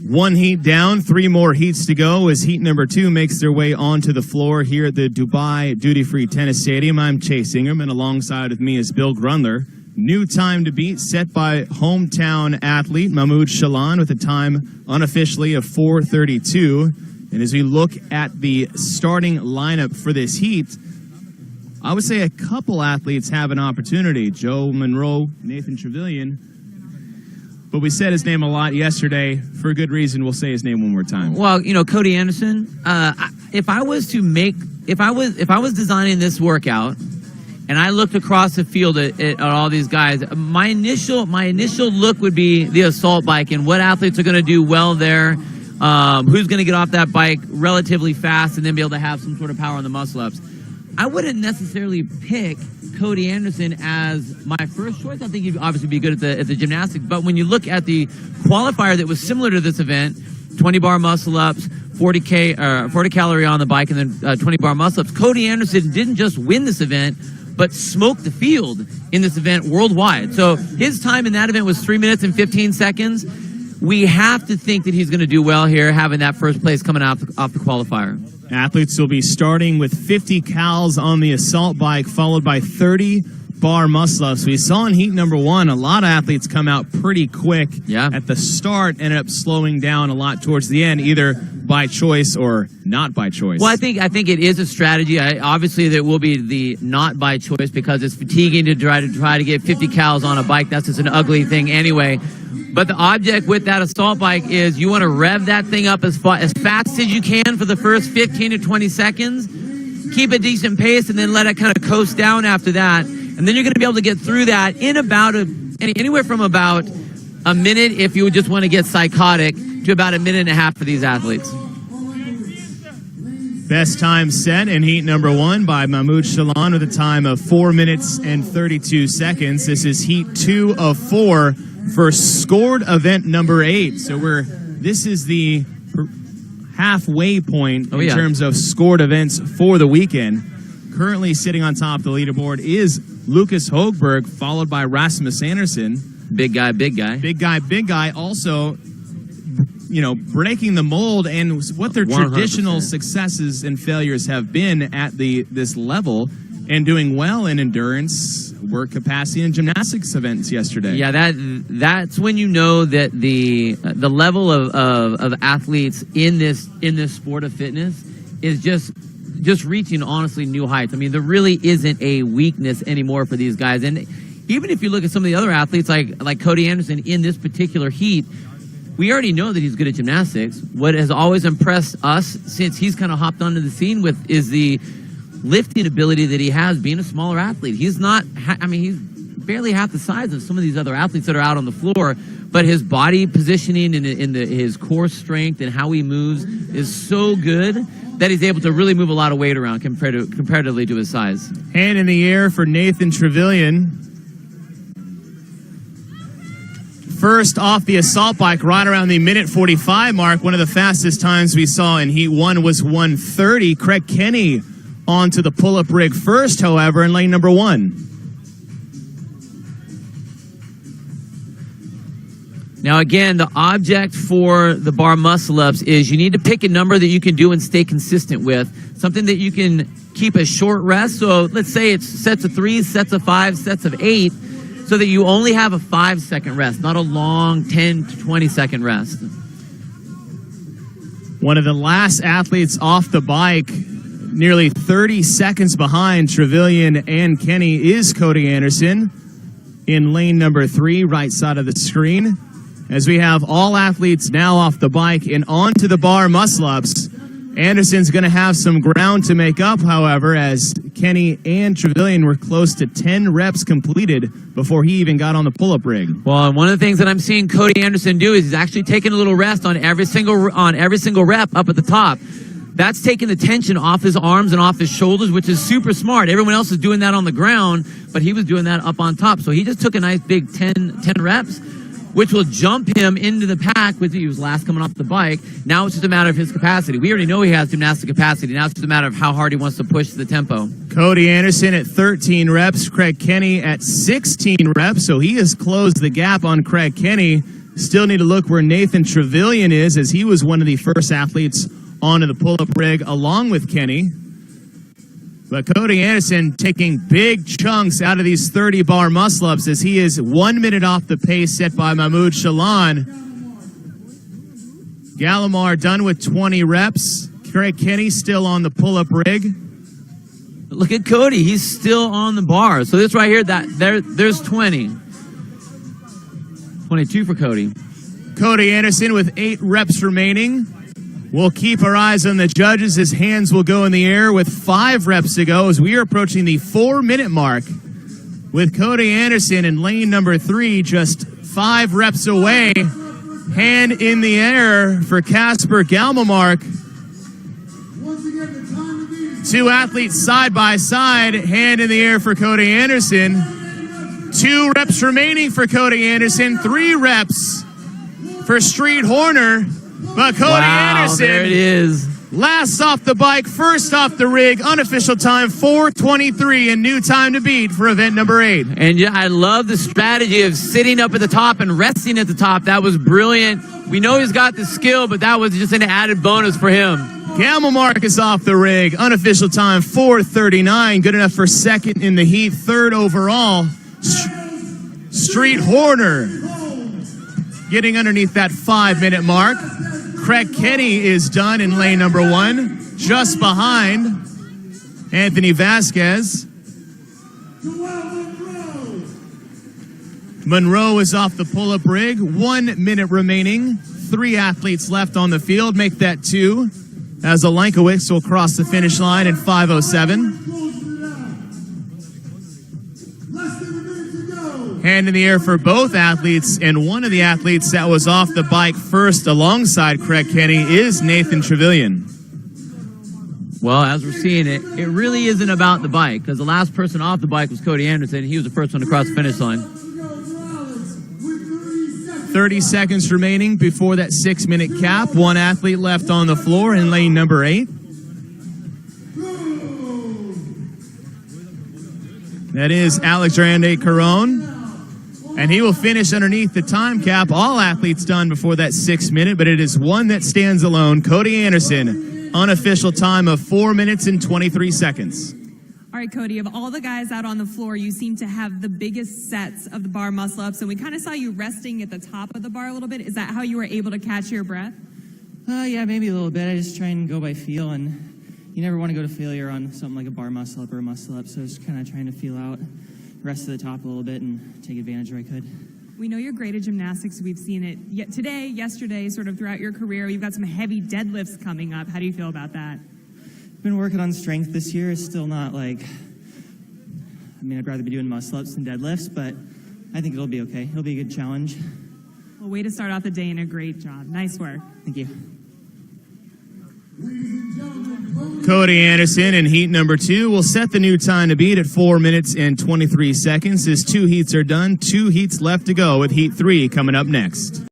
One heat down, 3 more heats to go as heat number 2 makes their way onto the floor here at the Dubai Duty-Free Tennis Stadium. I'm Chase Ingham, and alongside of me is Bill Grundler. New time to beat set by hometown athlete Mahmoud Shalan with a time unofficially of 4:32. And as we look at the starting lineup for this heat, I would say a couple athletes have an opportunity. Joe Monroe, Nathan Trevelyan. But we said his name a lot yesterday for a good reason. We'll say his name one more time. Well, you know, Cody Anderson. If I was designing this workout, and I looked across the field at all these guys, my initial look would be the assault bike and what athletes are going to do well there. Who's going to get off that bike relatively fast and then be able to have some sort of power on the muscle ups. I wouldn't necessarily pick Cody Anderson as my first choice. I think he'd obviously be good at the gymnastics. But when you look at the qualifier that was similar to this event, 20 bar muscle ups, 40 calorie on the bike, and then 20 bar muscle ups, Cody Anderson didn't just win this event, but smoked the field in this event worldwide. So his time in that event was 3 minutes and 15 seconds. We have to think that he's going to do well here, having that first place coming off the qualifier. Athletes will be starting with 50 cals on the assault bike, followed by 30 bar muscle ups. We saw in heat number 1, a lot of athletes come out pretty quick at the start, ended up slowing down a lot towards the end, either by choice or not by choice. Well, I think it is a strategy. Obviously, there will be the not by choice because it's fatiguing to try to get 50 cals on a bike. That's just an ugly thing anyway. But the object with that assault bike is you want to rev that thing up as fast as you can for the first 15 to 20 seconds. Keep a decent pace and then let it kind of coast down after that. And then you're going to be able to get through that in about anywhere from about a minute if you just want to get psychotic to about a minute and a half for these athletes. Best time set in heat number 1 by Mahmoud Shalan with a time of 4 minutes and 32 seconds. This is heat 2 of 4 for scored event number 8. So this is the halfway point in terms of scored events for the weekend. Currently sitting on top of the leaderboard is Lucas Hogberg, followed by Rasmus Anderson. Big guy. Big guy. Also, you know, breaking the mold and what their 100%. Traditional successes and failures have been at this level, and doing well in endurance, work capacity, and gymnastics events yesterday. Yeah, that's when you know that the level of athletes in this sport of fitness is just reaching honestly new heights. I mean, there really isn't a weakness anymore for these guys. And even if you look at some of the other athletes like Cody Anderson in this particular heat, we already know that he's good at gymnastics. What has always impressed us since he's kind of hopped onto the scene is the lifting ability that he has being a smaller athlete. He's he's barely half the size of some of these other athletes that are out on the floor, but his body positioning and his core strength and how he moves is so good that he's able to really move a lot of weight around comparatively to his size. Hand in the air for Nathan Trevelyan. First off the assault bike, right around the minute 45 mark. One of the fastest times we saw in heat 1 was 1:30. Craig Kenny onto the pull-up rig first, however, in lane number 1. Now, again, the object for the bar muscle-ups is you need to pick a number that you can do and stay consistent with, something that you can keep a short rest. So let's say it's sets of 3, sets of 5, sets of 8, so that you only have a 5-second rest, not a long 10 to 20-second rest. One of the last athletes off the bike, nearly 30 seconds behind Trevelyan and Kenny, is Cody Anderson in lane number 3, right side of the screen. As we have all athletes now off the bike and onto the bar muscle-ups. Anderson's going to have some ground to make up, however, as Kenny and Trevelyan were close to 10 reps completed before he even got on the pull-up rig. Well, one of the things that I'm seeing Cody Anderson do is he's actually taking a little rest on every single rep up at the top. That's taking the tension off his arms and off his shoulders, which is super smart. Everyone else is doing that on the ground, but he was doing that up on top. So he just took a nice big 10 reps, which will jump him into the pack with he was last coming off the bike. Now it's just a matter of his capacity. We already know he has gymnastic capacity. Now it's just a matter of how hard he wants to push the tempo. Cody Anderson at 13 reps, Craig Kenny at 16 reps. So he has closed the gap on Craig Kenny. Still need to look where Nathan Trevelyan is, as he was one of the first athletes onto the pull-up rig along with Kenny. But Cody Anderson taking big chunks out of these 30-bar muscle-ups, as he is 1 minute off the pace set by Mahmoud Shalan. Gallimar done with 20 reps. Craig Kenny still on the pull-up rig. Look at Cody. He's still on the bar. So this right here, there's 20. 22 for Cody. Cody Anderson with 8 reps remaining. We'll keep our eyes on the judges. His hands will go in the air with 5 reps to go as we are approaching the 4-minute mark with Cody Anderson in lane number 3, just 5 reps away. Hand in the air for Casper Galmamark. 2 athletes side by side, hand in the air for Cody Anderson. 2 reps remaining for Cody Anderson, 3 reps for Street Horner. But Cody Anderson, there it is. last off the bike, first off the rig, unofficial time 4:23 and new time to beat for event number 8. And yeah, I love the strategy of sitting up at the top and resting at the top. That was brilliant. We know he's got the skill, but that was just an added bonus for him. Galmamark is off the rig, unofficial time 4:39, good enough for second in the heat, third overall. Street Horner getting underneath that 5-minute mark. Craig Kenny is done in lane number 1, just behind Anthony Vasquez. Monroe is off the pull-up rig, 1 minute remaining. 3 athletes left on the field, make that 2. As Olenkowicz will cross the finish line in 5:07. Hand in the air for both athletes, and one of the athletes that was off the bike first alongside Craig Kenny is Nathan Trevelyan. Well, as we're seeing it, it really isn't about the bike, because the last person off the bike was Cody Anderson. He was the first one to cross the finish line. 30 seconds remaining before that 6-minute cap. 1 athlete left on the floor in lane number 8. That is Alexandre Caron. And he will finish underneath the time cap. All athletes done before that 6-minute, but it is one that stands alone. Cody Anderson, unofficial time of 4 minutes and 23 seconds. All right, Cody, of all the guys out on the floor, you seem to have the biggest sets of the bar muscle-ups, and we kind of saw you resting at the top of the bar a little bit. Is that how you were able to catch your breath? Yeah, maybe a little bit. I just try and go by feel, and you never want to go to failure on something like a bar muscle-up or a muscle-up, so I was kind of trying to feel out the rest of the top a little bit and take advantage where I could. We know you're great at gymnastics. We've seen it yet today, yesterday, sort of throughout your career. You've got some heavy deadlifts coming up. How do you feel about that? Been working on strength this year. It's still not like, I mean, I'd rather be doing muscle-ups than deadlifts, but I think it'll be okay. It'll be a good challenge. Well, way to start off the day and a great job. Nice work. Thank you. Cody Anderson in heat number 2 will set the new time to beat at 4 minutes and 23 seconds. His 2 heats are done, 2 heats left to go with heat 3 coming up next.